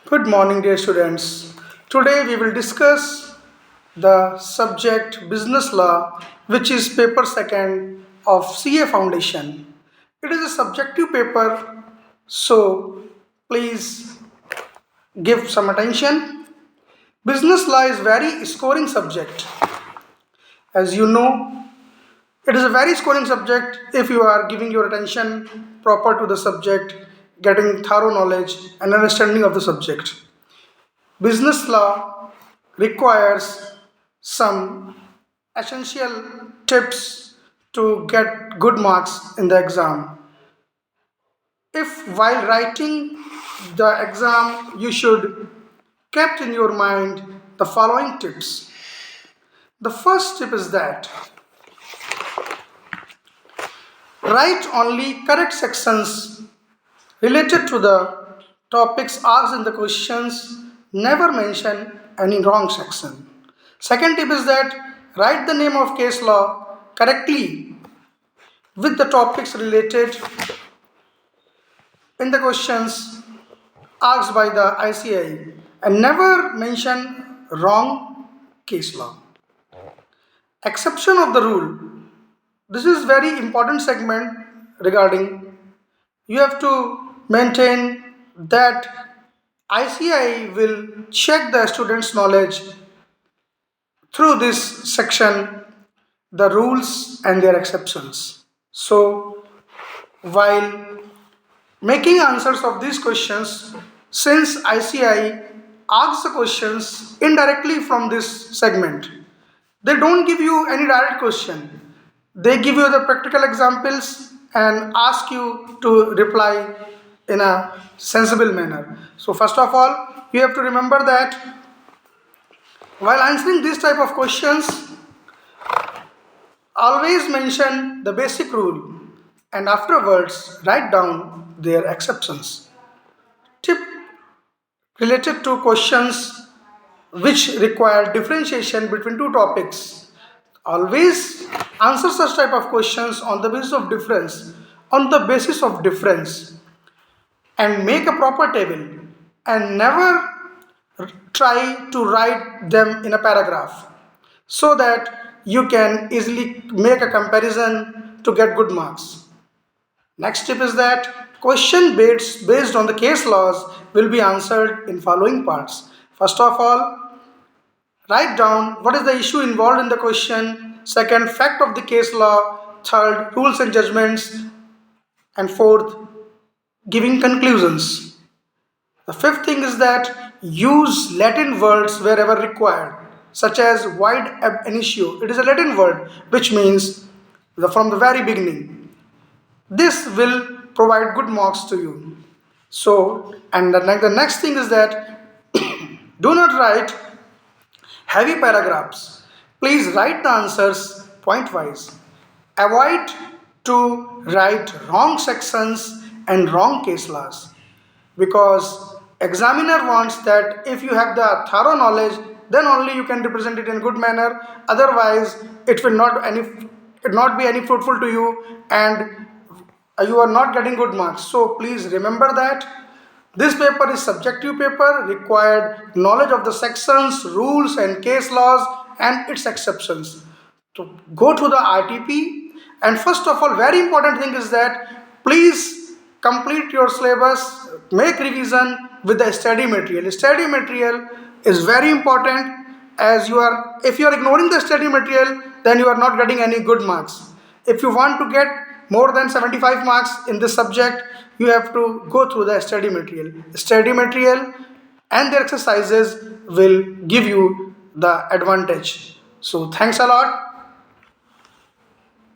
Good morning, dear students. Today we will discuss the subject Business Law, which is paper second of CA Foundation. It is a subjective paper, so please give some attention. Business law is very scoring subject. As you know, it is a very scoring subject if you are giving your attention proper to the subject, getting thorough knowledge and understanding of the subject. Business law requires some essential tips to get good marks in the exam. If while writing the exam you should kept in your mind the following tips. The first tip is that write only correct sections related to the topics asked in the questions, never mention any wrong section. Second tip is that write the name of case law correctly with the topics related in the questions asked by the ICI and never mention wrong case law. Exception of the rule. This is very important segment regarding you have to maintain that ICI will check the student's knowledge through this section, the rules and their exceptions. So, while making answers of these questions, since ICI asks the questions indirectly from this segment, they don't give you any direct question. They give you the practical examples and ask you to reply in a sensible manner. So first of all, you have to remember that while answering this type of questions, always mention the basic rule and afterwards write down their exceptions. Tip related to questions which require differentiation between two topics. Always answer such type of questions on the basis of difference and make a proper table and never try to write them in a paragraph so that you can easily make a comparison to get good marks. Next tip is that question based on the case laws will be answered in following parts. First of all, write down what is the issue involved in the question. Second, fact of the case law. Third, rules and judgments. And fourth, giving conclusions. The fifth thing is that use Latin words wherever required, such as wide ab initio. It is a Latin word which means from the very beginning. This will provide good marks to you. So, and the next thing is that do not write heavy paragraphs. Please write the answers pointwise. Avoid to write wrong sections and wrong case laws because examiner wants that if you have the thorough knowledge then only you can represent it in a good manner, otherwise it will not be any fruitful to you and you are not getting good marks. So please remember that this paper is subjective paper, required knowledge of the sections, rules and case laws and its exceptions. So go to the RTP and first of all very important thing is that please complete your syllabus, make revision with the study material. Study material is very important as if you are ignoring the study material then you are not getting any good marks. If you want to get more than 75 marks in this subject, you have to go through the study material. Study material and the exercises will give you the advantage. So thanks a lot.